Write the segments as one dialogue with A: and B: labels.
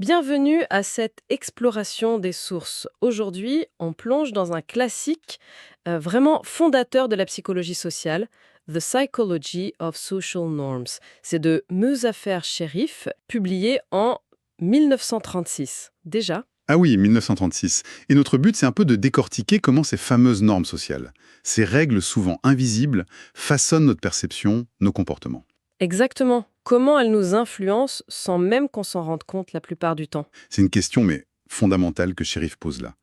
A: Bienvenue à cette exploration des sources. Aujourd'hui, on plonge dans un classique vraiment fondateur de la psychologie sociale, The Psychology of Social Norms. C'est de Muzaffer Sherif, publié en 1936. Déjà.
B: Ah oui, 1936. Et notre but, c'est un peu de décortiquer comment ces fameuses normes sociales, ces règles souvent invisibles, façonnent notre perception, nos comportements.
A: Exactement. Comment elles nous influencent sans même qu'on s'en rende compte la plupart du temps.
B: C'est une question, mais fondamentale, que Shérif pose là.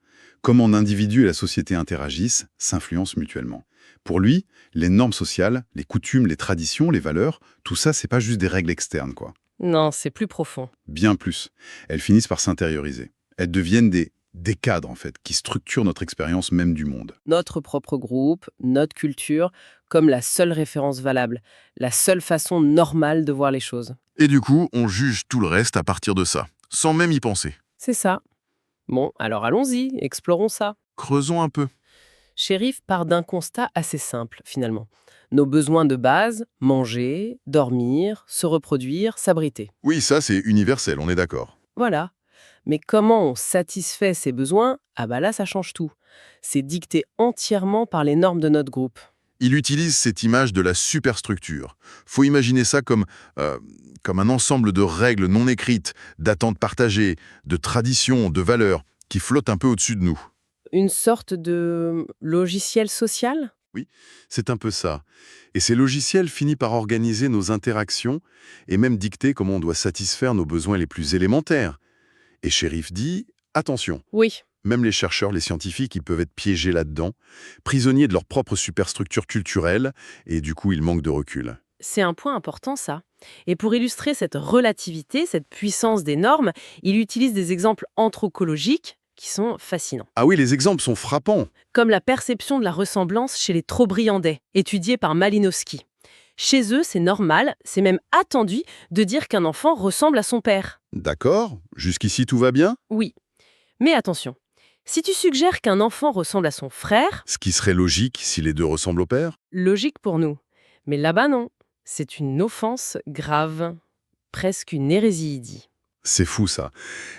B: Comment l'individu et la société interagissent, s'influencent mutuellement. Pour lui, les normes sociales, les coutumes, les traditions, les valeurs, tout ça, c'est pas juste des règles externes, quoi.
A: Non, c'est plus profond.
B: Bien plus. Elles finissent par s'intérioriser. Elles deviennent des cadres, en fait, qui structurent notre expérience même du monde.
A: Notre propre groupe, notre culture, comme la seule référence valable, la seule façon normale de voir les choses.
C: Et du coup, on juge tout le reste à partir de ça, sans même y penser.
A: C'est ça. Bon, alors allons-y, explorons ça.
C: Creusons un peu.
A: Shérif part d'un constat assez simple, finalement. Nos besoins de base, manger, dormir, se reproduire, s'abriter.
C: Oui, ça c'est universel, on est d'accord.
A: Voilà. Mais comment on satisfait ces besoins? Ah bah là, ça change tout. C'est dicté entièrement par les normes de notre groupe.
C: Il utilise cette image de la superstructure. Faut imaginer ça comme un ensemble de règles non écrites, d'attentes partagées, de traditions, de valeurs, qui flottent un peu au-dessus de nous.
A: Une sorte de logiciel social?
C: Oui, c'est un peu ça. Et ces logiciels finissent par organiser nos interactions et même dicter comment on doit satisfaire nos besoins les plus élémentaires. Et Shérif dit, attention,
A: Oui.
C: même les chercheurs, les scientifiques, ils peuvent être piégés là-dedans, prisonniers de leur propre superstructure culturelle, et du coup, ils manquent de recul.
A: C'est un point important, ça. Et pour illustrer cette relativité, cette puissance des normes, il utilise des exemples anthropologiques qui sont fascinants.
C: Ah oui, les exemples sont frappants.
A: Comme la perception de la ressemblance chez les Trobriandais, étudiée par Malinowski. Chez eux, c'est normal, c'est même attendu de dire qu'un enfant ressemble à son père.
C: D'accord, jusqu'ici tout va bien.
A: Oui. Mais attention, si tu suggères qu'un enfant ressemble à son frère,
C: Ce qui serait logique si les deux ressemblent au père.
A: logique pour nous. Mais là-bas, non. C'est une offense grave, presque une hérésie, il dit.
C: C'est fou ça.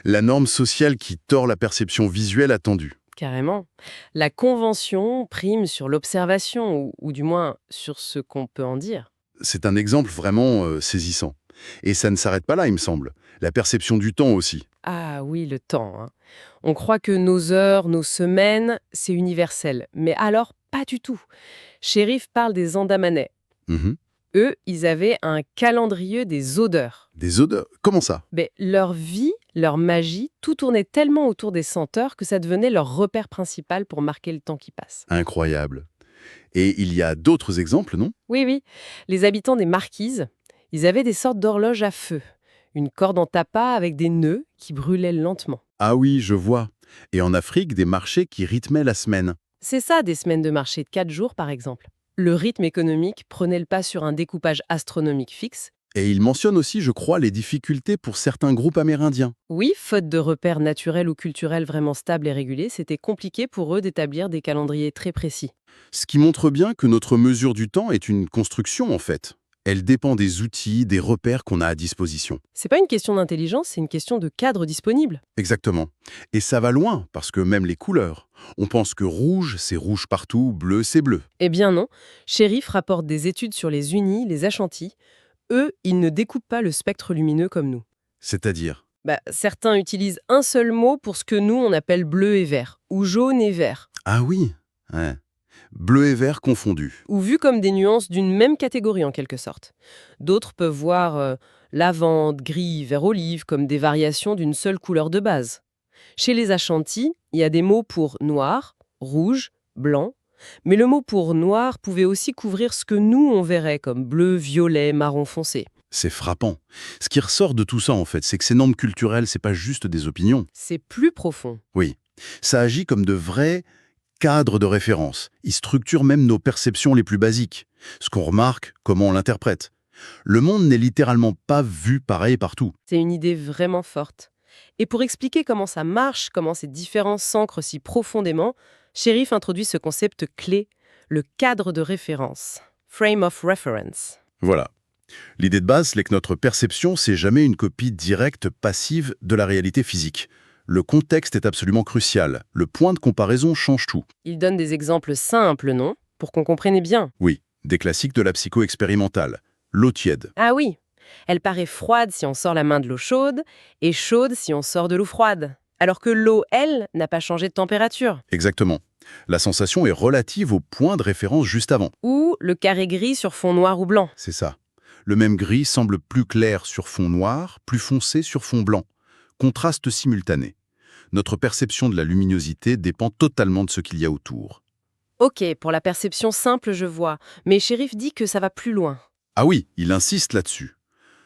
C: La norme sociale qui tord la perception visuelle attendue.
A: Carrément. La convention prime sur l'observation, ou du moins sur ce qu'on peut en dire.
C: C'est un exemple vraiment saisissant. Et ça ne s'arrête pas là, il me semble. La perception du temps aussi.
A: Ah oui, le temps, hein. On croit que nos heures, nos semaines, c'est universel. Mais alors, pas du tout. Shérif parle des Andamanais.
C: Mhm.
A: Eux, ils avaient un calendrier des odeurs.
C: Des odeurs. Comment ça?
A: Mais leur vie, leur magie, tout tournait tellement autour des senteurs que ça devenait leur repère principal pour marquer le temps qui passe.
C: Incroyable. Et il y a d'autres exemples, non?
A: Oui, oui. Les habitants des Marquises, ils avaient des sortes d'horloges à feu. Une corde en tapas avec des nœuds qui brûlaient lentement.
C: Ah oui, je vois. Et en Afrique, des marchés qui rythmaient la semaine.
A: C'est ça, des semaines de marché de 4 jours, par exemple. Le rythme économique prenait le pas sur un découpage astronomique fixe.
C: Et il mentionne aussi, je crois, les difficultés pour certains groupes amérindiens.
A: Oui, faute de repères naturels ou culturels vraiment stables et régulés, c'était compliqué pour eux d'établir des calendriers très précis.
C: Ce qui montre bien que notre mesure du temps est une construction, en fait. Elle dépend des outils, des repères qu'on a à disposition.
A: C'est pas une question d'intelligence, c'est une question de cadre disponible.
C: Exactement. Et ça va loin, parce que même les couleurs. On pense que rouge, c'est rouge partout, bleu, c'est bleu.
A: Eh bien non, Shérif rapporte des études sur les Unis, les Ashantis. Eux, ils ne découpent pas le spectre lumineux comme nous.
C: C'est-à-dire.
A: Certains utilisent un seul mot pour ce que nous, on appelle bleu et vert, ou jaune et vert,
C: Ah oui, ouais. Bleu et vert confondus.
A: ou vus comme des nuances d'une même catégorie en quelque sorte. D'autres peuvent voir lavande, gris, vert olive comme des variations d'une seule couleur de base. Chez les Ashantis, il y a des mots pour noir, rouge, blanc, mais le mot pour noir pouvait aussi couvrir ce que nous, on verrait comme bleu, violet, marron foncé.
C: C'est frappant. Ce qui ressort de tout ça, en fait, c'est que ces normes culturelles, c'est pas juste des opinions.
A: C'est plus profond.
C: Oui. Ça agit comme de vrais cadres de référence. Ils structurent même nos perceptions les plus basiques. Ce qu'on remarque, comment on l'interprète. Le monde n'est littéralement pas vu pareil partout.
A: C'est une idée vraiment forte. Et pour expliquer comment ça marche, comment ces différences s'ancrent si profondément, Shérif introduit ce concept clé, le cadre de référence. Frame of reference.
C: Voilà. L'idée de base, c'est que notre perception, c'est jamais une copie directe, passive de la réalité physique. Le contexte est absolument crucial. Le point de comparaison change tout.
A: Il donne des exemples simples, non? Pour qu'on comprenne bien.
C: Oui, des classiques de la psycho expérimentale. L'eau tiède.
A: Ah oui, elle paraît froide si on sort la main de l'eau chaude et chaude si on sort de l'eau froide. Alors que l'eau, elle, n'a pas changé de température.
C: Exactement. La sensation est relative au point de référence juste avant.
A: Ou le carré gris sur fond noir ou blanc.
C: C'est ça. Le même gris semble plus clair sur fond noir, plus foncé sur fond blanc. Contraste simultané. Notre perception de la luminosité dépend totalement de ce qu'il y a autour.
A: Ok, pour la perception simple, je vois. Mais Shérif dit que ça va plus loin.
C: Ah oui, il insiste là-dessus.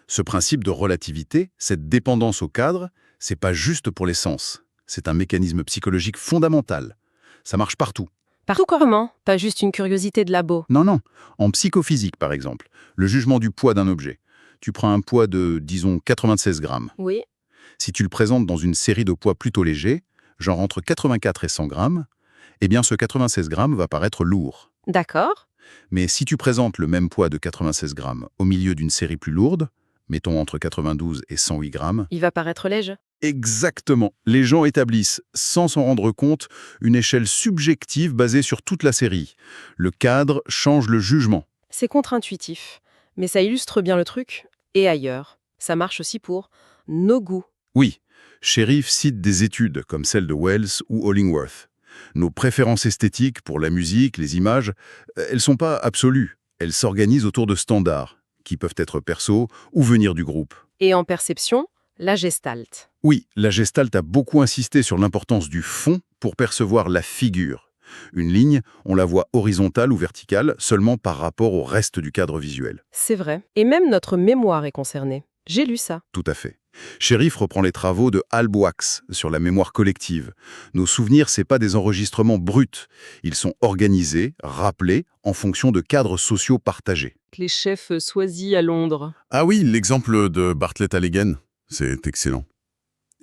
C: Ce principe de relativité, cette dépendance au cadre, c'est pas juste pour les sens. C'est un mécanisme psychologique fondamental. Ça marche partout.
A: Partout comment? Pas juste une curiosité de labo.
C: Non, non. En psychophysique, par exemple, le jugement du poids d'un objet. Tu prends un poids de, disons, 96 grammes.
A: Oui.
C: Si tu le présentes dans une série de poids plutôt légers, genre entre 84 et 100 grammes, eh bien ce 96 grammes va paraître lourd.
A: D'accord.
C: Mais si tu présentes le même poids de 96 grammes au milieu d'une série plus lourde, mettons entre 92 et 108 grammes,
A: Il va paraître léger.
C: exactement, les gens établissent, sans s'en rendre compte, une échelle subjective basée sur toute la série. Le cadre change le jugement.
A: C'est contre-intuitif. Mais ça illustre bien le truc. Et ailleurs. Ça marche aussi pour nos goûts.
C: Oui, Sheriff cite des études comme celle de Wells ou Hollingworth. Nos préférences esthétiques pour la musique, les images, elles sont pas absolues. Elles s'organisent autour de standards, qui peuvent être perso ou venir du groupe.
A: Et en perception, la gestalt.
C: Oui, la Gestalt a beaucoup insisté sur l'importance du fond pour percevoir la figure. Une ligne, on la voit horizontale ou verticale seulement par rapport au reste du cadre visuel.
A: C'est vrai. Et même notre mémoire est concernée. J'ai lu ça.
C: Tout à fait. Sheriff reprend les travaux de Hal Bowachs sur la mémoire collective. Nos souvenirs, c'est pas des enregistrements bruts. Ils sont organisés, rappelés, en fonction de cadres sociaux partagés.
A: Les chefs Swazi à Londres.
D: Ah oui, l'exemple de Bartlett Allegan, c'est excellent.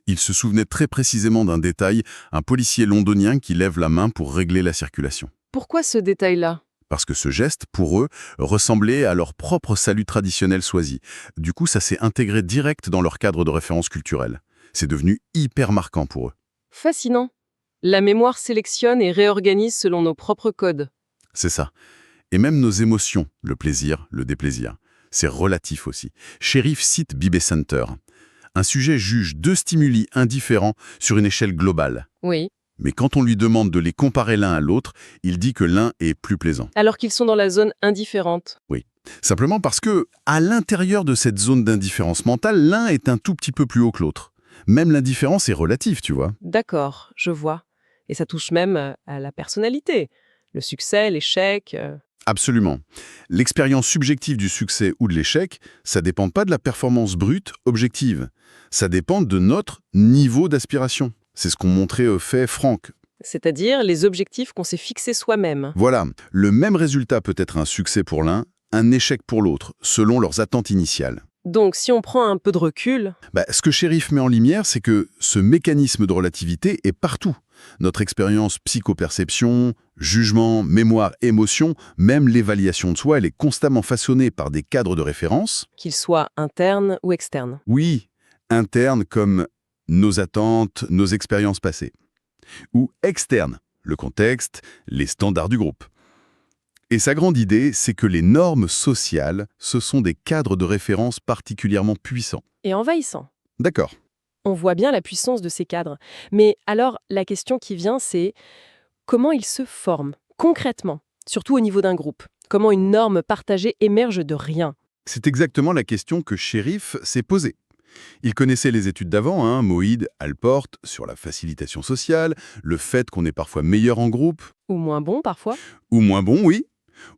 D: Il se souvenait très précisément d'un détail, un policier londonien qui lève la main pour régler la circulation.
A: Pourquoi ce détail-là?
D: Parce que ce geste, pour eux, ressemblait à leur propre salut traditionnel Swazi. Du coup, ça s'est intégré direct dans leur cadre de référence culturelle. C'est devenu hyper marquant pour eux.
A: Fascinant. La mémoire sélectionne et réorganise selon nos propres codes.
D: C'est ça. Et même nos émotions, le plaisir, le déplaisir. C'est relatif aussi. Sheriff cite Bibbe Center. Un sujet juge deux stimuli indifférents sur une échelle globale.
A: Oui.
D: Mais quand on lui demande de les comparer l'un à l'autre, il dit que l'un est plus plaisant.
A: Alors qu'ils sont dans la zone indifférente.
D: Simplement parce que, à l'intérieur de cette zone d'indifférence mentale, l'un est un tout petit peu plus haut que l'autre. Même l'indifférence est relative, tu vois.
A: D'accord, je vois. Et ça touche même à la personnalité. Le succès, l'échec.
D: Absolument. L'expérience subjective du succès ou de l'échec, ça dépend pas de la performance brute objective. Ça dépend de notre niveau d'aspiration. C'est ce qu'ont montré fait Franck.
A: C'est-à-dire les objectifs qu'on s'est fixés soi-même.
D: Voilà, le même résultat peut être un succès pour l'un, un échec pour l'autre, selon leurs attentes initiales.
A: Donc, si on prend un peu de recul,
D: Ce que Sheriff met en lumière, c'est que ce mécanisme de relativité est partout. Notre expérience psychoperception, jugement, mémoire, émotion, même l'évaluation de soi, elle est constamment façonnée par des cadres de référence.
A: qu'ils soient internes ou externes.
D: Oui, internes comme nos attentes, nos expériences passées. Ou externes, le contexte, les standards du groupe. Et sa grande idée, c'est que les normes sociales, ce sont des cadres de référence particulièrement puissants.
A: Et envahissants.
D: D'accord.
A: On voit bien la puissance de ces cadres. Mais alors, la question qui vient, c'est comment ils se forment, concrètement, surtout au niveau d'un groupe? Comment une norme partagée émerge de rien?
D: C'est exactement la question que Sheriff s'est posée. Il connaissait les études d'avant, Moïd, Alport, sur la facilitation sociale, le fait qu'on est parfois meilleur en groupe,
A: Ou moins bon, parfois?
D: ou moins bon, oui,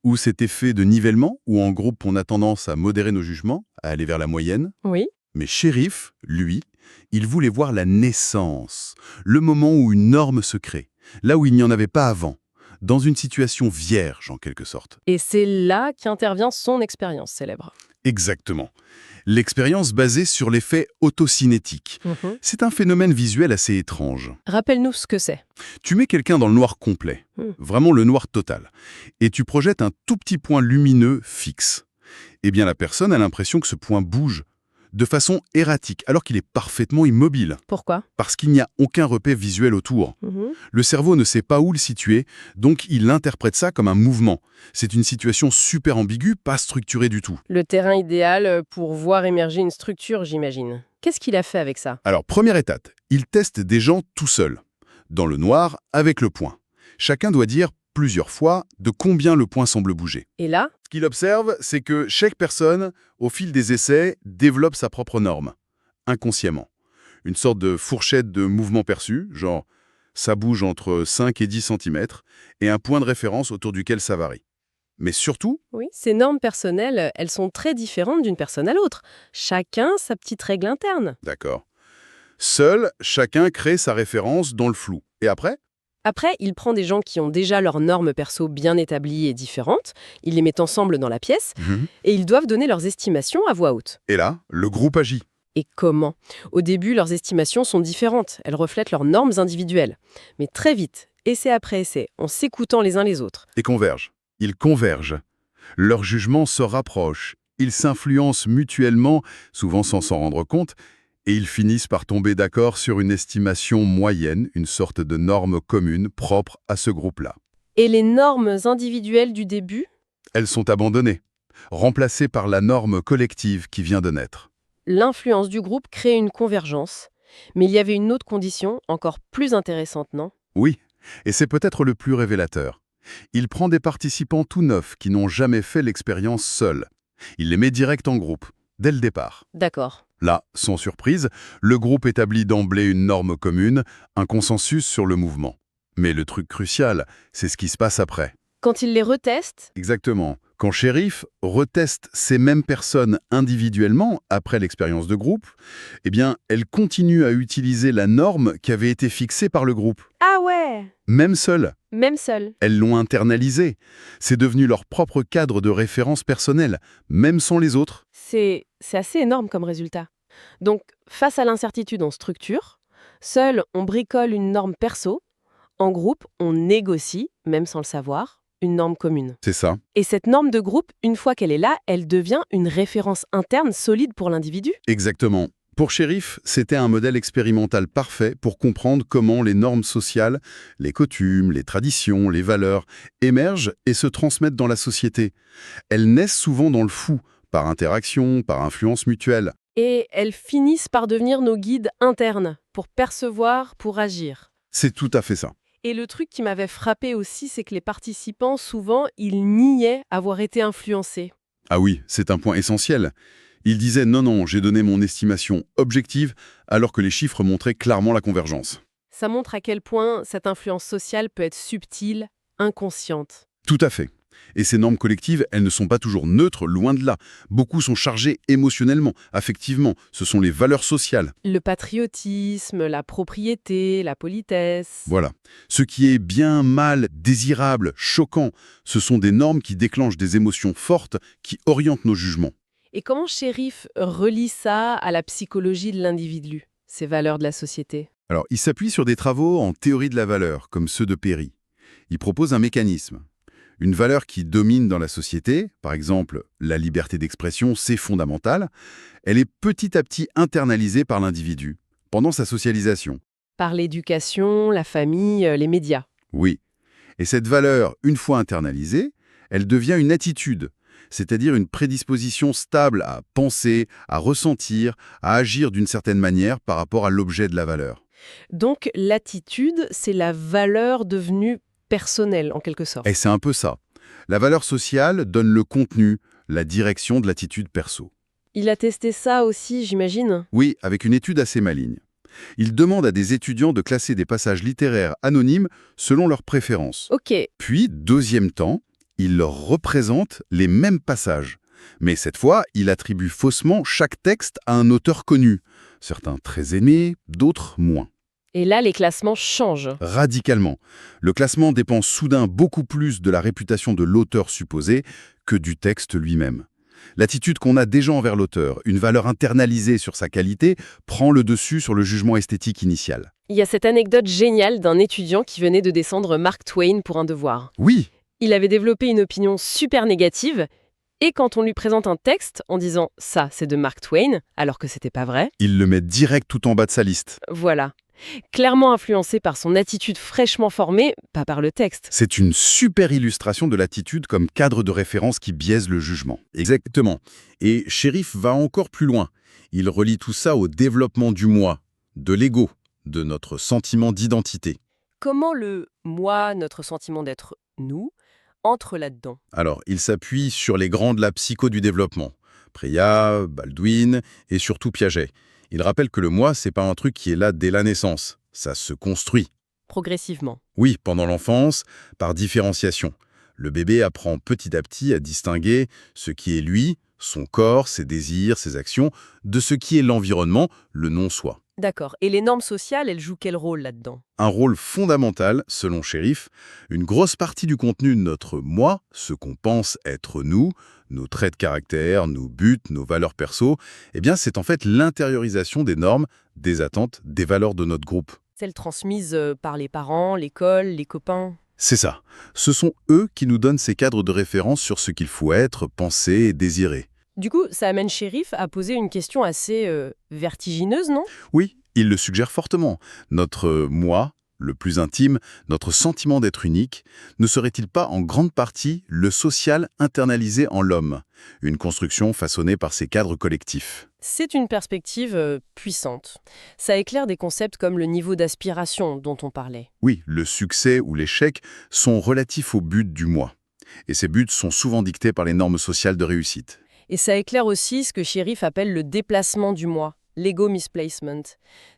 D: ou cet effet de nivellement, où en groupe on a tendance à modérer nos jugements, à aller vers la moyenne.
A: Oui.
D: Mais Sheriff, lui, il voulait voir la naissance, le moment où une norme se crée, là où il n'y en avait pas avant, dans une situation vierge en quelque sorte.
A: Et c'est là qu'intervient son expérience célèbre.
D: Exactement. L'expérience basée sur l'effet autocinétique. C'est un phénomène visuel assez étrange.
A: Rappelle-nous ce que c'est.
D: Tu mets quelqu'un dans le noir complet, vraiment le noir total, et tu projettes un tout petit point lumineux fixe. Eh bien, la personne a l'impression que ce point bouge de façon erratique, alors qu'il est parfaitement immobile,
A: Pourquoi?
D: parce qu'il n'y a aucun repère visuel autour. Le cerveau ne sait pas où le situer, donc il interprète ça comme un mouvement. C'est une situation super ambiguë, pas structurée du tout.
A: Le terrain idéal pour voir émerger une structure, j'imagine. Qu'est-ce qu'il a fait avec ça?
D: Alors, première étape, il teste des gens tout seuls, dans le noir, avec le point. Chacun doit dire plusieurs fois de combien le point semble bouger.
A: Et là,
D: Ce qu'il observe, c'est que chaque personne, au fil des essais, développe sa propre norme, inconsciemment. Une sorte de fourchette de mouvement perçu, genre ça bouge entre 5 et 10 cm, et un point de référence autour duquel ça varie. Mais surtout,
A: oui, ces normes personnelles, elles sont très différentes d'une personne à l'autre. Chacun sa petite règle interne.
D: d'accord, seul, chacun crée sa référence dans le flou. Et après,
A: Après, il prend des gens qui ont déjà leurs normes perso bien établies et différentes, il les met ensemble dans la pièce, et ils doivent donner leurs estimations à voix haute.
D: et là, le groupe agit.
A: Et comment? Au début, leurs estimations sont différentes, elles reflètent leurs normes individuelles. Mais très vite, essai après essai, en s'écoutant les uns les autres.
D: Et convergent. Ils convergent. Leurs jugements se rapprochent. Ils s'influencent mutuellement, souvent sans s'en rendre compte, et ils finissent par tomber d'accord sur une estimation moyenne, une sorte de norme commune propre à ce groupe-là.
A: Et les normes individuelles du début?
D: Elles sont abandonnées, remplacées par la norme collective qui vient de naître.
A: L'influence du groupe crée une convergence. Mais il y avait une autre condition, encore plus intéressante, non?
D: Oui, et c'est peut-être le plus révélateur. Il prend des participants tout neufs qui n'ont jamais fait l'expérience seuls. Il les met direct en groupe, dès le départ.
A: D'accord.
D: Là, sans surprise, le groupe établit d'emblée une norme commune, un consensus sur le mouvement. Mais le truc crucial, c'est ce qui se passe après.
A: Quand il les reteste,
D: Exactement. Quand Shérif reteste ces mêmes personnes individuellement après l'expérience de groupe, eh bien, elles continuent à utiliser la norme qui avait été fixée par le groupe.
A: ah ouais,
D: Même seules,
A: même seul.
D: elles l'ont internalisée. C'est devenu leur propre cadre de référence personnelle, même sans les autres.
A: C'est assez énorme comme résultat. Donc, face à l'incertitude en structure, seul on bricole une norme perso, en groupe on négocie, même sans le savoir, une norme commune.
D: C'est ça.
A: Et cette norme de groupe, une fois qu'elle est là, elle devient une référence interne solide pour l'individu.
D: Exactement. Pour Shérif, c'était un modèle expérimental parfait pour comprendre comment les normes sociales, les coutumes, les traditions, les valeurs émergent et se transmettent dans la société. Elles naissent souvent dans le flou, par interaction, par influence mutuelle.
A: Et elles finissent par devenir nos guides internes, pour percevoir, pour agir.
D: C'est tout à fait ça.
A: Et le truc qui m'avait frappé aussi, c'est que les participants, souvent, ils niaient avoir été influencés.
D: Ah oui, c'est un point essentiel. Il disait non, j'ai donné mon estimation objective, alors que les chiffres montraient clairement la convergence.
A: Ça montre à quel point cette influence sociale peut être subtile, inconsciente.
D: Tout à fait. Et ces normes collectives, elles ne sont pas toujours neutres, loin de là. Beaucoup sont chargées émotionnellement, affectivement. Ce sont les valeurs sociales.
A: Le patriotisme, la propriété, la politesse.
D: Voilà. Ce qui est bien, mal, désirable, choquant, ce sont des normes qui déclenchent des émotions fortes, qui orientent nos jugements.
A: Et comment Shérif relie ça à la psychologie de l'individu, ces valeurs de la société?
D: Alors, il s'appuie sur des travaux en théorie de la valeur, comme ceux de Perry. Il propose un mécanisme. Une valeur qui domine dans la société, par exemple la liberté d'expression, c'est fondamental, elle est petit à petit internalisée par l'individu, pendant sa socialisation.
A: Par l'éducation, la famille, les médias.
D: Oui. Et cette valeur, une fois internalisée, elle devient une attitude, c'est-à-dire une prédisposition stable à penser, à ressentir, à agir d'une certaine manière par rapport à l'objet de la valeur.
A: Donc l'attitude, c'est la valeur devenue personnelle, en quelque sorte.
D: Et c'est un peu ça. La valeur sociale donne le contenu, la direction de l'attitude perso.
A: Il a testé ça aussi, j'imagine.
D: Oui, avec une étude assez maligne. Il demande à des étudiants de classer des passages littéraires anonymes selon leurs préférences.
A: Ok,
D: Puis, deuxième temps, il leur représente les mêmes passages. Mais cette fois, il attribue faussement chaque texte à un auteur connu. Certains très aimés, d'autres moins.
A: et là les classements changent.
D: Radicalement. Le classement dépend soudain beaucoup plus de la réputation de l'auteur supposé que du texte lui-même. L'attitude qu'on a déjà envers l'auteur, une valeur internalisée sur sa qualité, prend le dessus sur le jugement esthétique initial.
A: Il y a cette anecdote géniale d'un étudiant qui venait de descendre Mark Twain pour un devoir.
D: Oui,
A: Il avait développé une opinion super négative, Et quand on lui présente un texte en disant « ça, c'est de Mark Twain », alors que c'était pas vrai,
B: Il le met direct tout en bas de sa liste.
A: voilà. Clairement influencé par son attitude fraîchement formée, pas par le texte.
B: C'est une super illustration de l'attitude comme cadre de référence qui biaise le jugement.
D: Exactement. Et Cherif va encore plus loin. Il relie tout ça au développement du moi, de l'ego, de notre sentiment d'identité.
A: Comment le « moi », notre sentiment d'être « nous », entre là-dedans?
D: Alors, il s'appuie sur les grands de la psycho du développement. Preya, Baldwin et surtout Piaget. Il rappelle que le moi, c'est pas un truc qui est là dès la naissance. Ça se construit.
A: Progressivement.
D: Oui, pendant l'enfance, par différenciation. Le bébé apprend petit à petit à distinguer ce qui est lui, son corps, ses désirs, ses actions, de ce qui est l'environnement, le non-soi.
A: D'accord. Et les normes sociales, elles jouent quel rôle là-dedans?
D: Un rôle fondamental, selon Cherif. Une grosse partie du contenu de notre moi, ce qu'on pense être nous, nos traits de caractère, nos buts, nos valeurs perso, eh bien c'est en fait l'intériorisation des normes, des attentes, des valeurs de notre groupe.
A: Celles transmises par les parents, l'école, les copains.
D: C'est ça. Ce sont eux qui nous donnent ces cadres de référence sur ce qu'il faut être, penser et désirer.
A: Du coup, ça amène Cherif à poser une question assez vertigineuse, non?
D: Oui, il le suggère fortement. Notre moi, le plus intime, notre sentiment d'être unique, ne serait-il pas en grande partie le social internalisé en l'homme, une construction façonnée par ces cadres collectifs?
A: C'est une perspective puissante. Ça éclaire des concepts comme le niveau d'aspiration dont on parlait.
D: Oui, le succès ou l'échec sont relatifs au but du moi. Et ces buts sont souvent dictés par les normes sociales de réussite.
A: Et ça éclaire aussi ce que Cherif appelle le déplacement du moi, l'ego misplacement.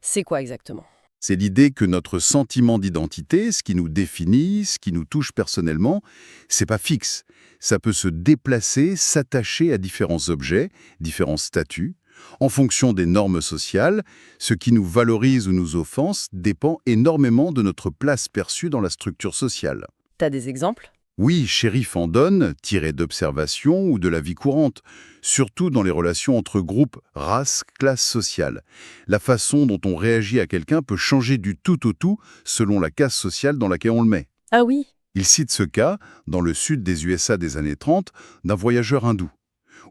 A: C'est quoi exactement?
D: C'est l'idée que notre sentiment d'identité, ce qui nous définit, ce qui nous touche personnellement, c'est pas fixe. Ça peut se déplacer, s'attacher à différents objets, différents statuts. En fonction des normes sociales, ce qui nous valorise ou nous offense dépend énormément de notre place perçue dans la structure sociale.
A: T'as des exemples?
D: Oui, Cherif en donne, tiré d'observations ou de la vie courante, surtout dans les relations entre groupes, races, classes sociales. La façon dont on réagit à quelqu'un peut changer du tout au tout selon la caste sociale dans laquelle on le met.
A: Ah oui.
D: Il cite ce cas, dans le sud des USA des années 30, d'un voyageur hindou.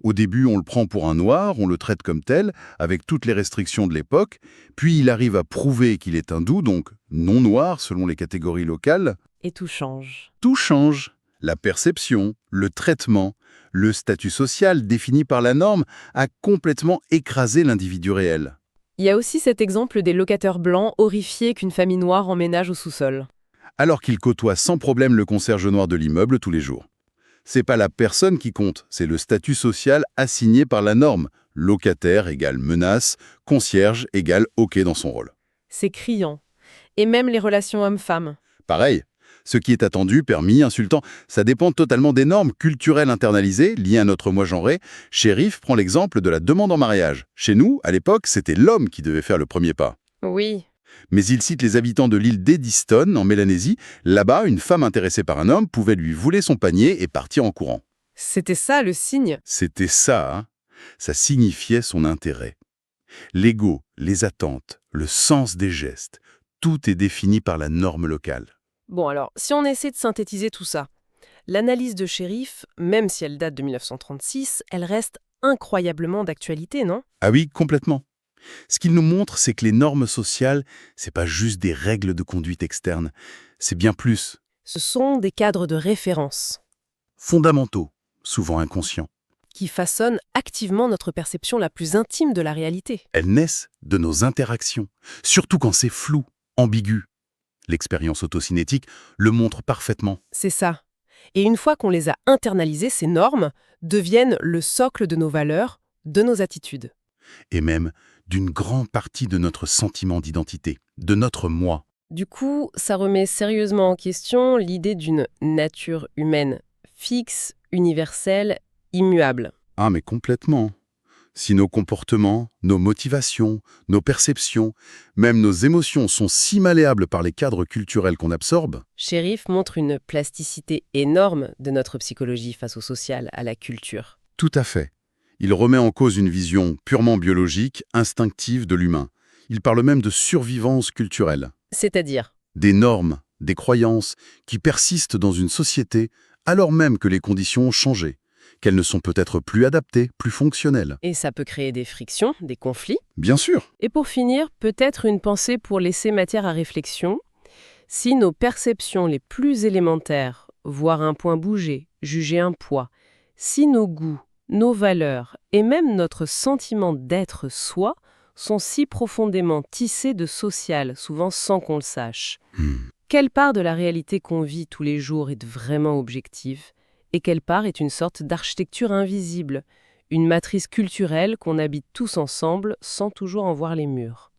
D: Au début, on le prend pour un noir, on le traite comme tel, avec toutes les restrictions de l'époque, puis il arrive à prouver qu'il est hindou, donc non noir selon les catégories locales.
A: Et tout change.
D: Tout change. La perception, le traitement, le statut social défini par la norme a complètement écrasé l'individu réel.
A: Il y a aussi cet exemple des locataires blancs horrifiés qu'une famille noire emménage au sous-sol.
D: Alors qu'il côtoie sans problème le concierge noir de l'immeuble tous les jours. C'est pas la personne qui compte, c'est le statut social assigné par la norme. Locataire égale menace, concierge égale OK dans son rôle.
A: C'est criant. Et même les relations hommes-femmes.
D: Pareil, ce qui est attendu, permis, insultant, ça dépend totalement des normes culturelles internalisées liées à notre moi genré. Cherif prend l'exemple de la demande en mariage. Chez nous, à l'époque, c'était l'homme qui devait faire le premier pas.
A: Oui.
D: Mais il cite les habitants de l'île d'Eddystone, en Mélanésie. Là-bas, une femme intéressée par un homme pouvait lui voler son panier et partir en courant.
A: C'était ça le signe.
D: C'était ça, hein. Ça signifiait son intérêt. L'ego, les attentes, le sens des gestes, tout est défini par la norme locale.
A: Bon alors, si on essaie de synthétiser tout ça, l'analyse de Cherif, même si elle date de 1936, elle reste incroyablement d'actualité, non?
D: Ah oui, complètement. Ce qu'il nous montre, c'est que les normes sociales, c'est pas juste des règles de conduite externes, c'est bien plus.
A: Ce sont des cadres de référence
D: Fondamentaux, souvent inconscients.
A: qui façonnent activement notre perception la plus intime de la réalité.
D: Elles naissent de nos interactions, surtout quand c'est flou, ambigu. L'expérience autocinétique le montre parfaitement.
A: C'est ça. Et une fois qu'on les a internalisées, ces normes deviennent le socle de nos valeurs, de nos attitudes.
D: Et même d'une grande partie de notre sentiment d'identité, de notre moi.
A: Du coup, ça remet sérieusement en question l'idée d'une nature humaine fixe, universelle, immuable.
D: Ah, mais complètement. Si nos comportements, nos motivations, nos perceptions, même nos émotions sont si malléables par les cadres culturels qu'on absorbe,
A: Cherif montre une plasticité énorme de notre psychologie face au social, à la culture.
D: tout à fait. Il remet en cause une vision purement biologique, instinctive de l'humain. Il parle même de survivance culturelle.
A: C'est-à-dire,
D: Des normes, des croyances qui persistent dans une société alors même que les conditions ont changé,
C: qu'elles ne sont peut-être plus adaptées, plus fonctionnelles.
A: Et ça peut créer des frictions, des conflits.
C: Bien sûr.
A: Et pour finir, peut-être une pensée pour laisser matière à réflexion. Si nos perceptions les plus élémentaires, voir un point bouger, juger un poids, si nos goûts, nos valeurs et même notre sentiment d'être soi sont si profondément tissés de social, souvent sans qu'on le sache, quelle part de la réalité qu'on vit tous les jours est vraiment objective et quelle part est une sorte d'architecture invisible, une matrice culturelle qu'on habite tous ensemble sans toujours en voir les murs?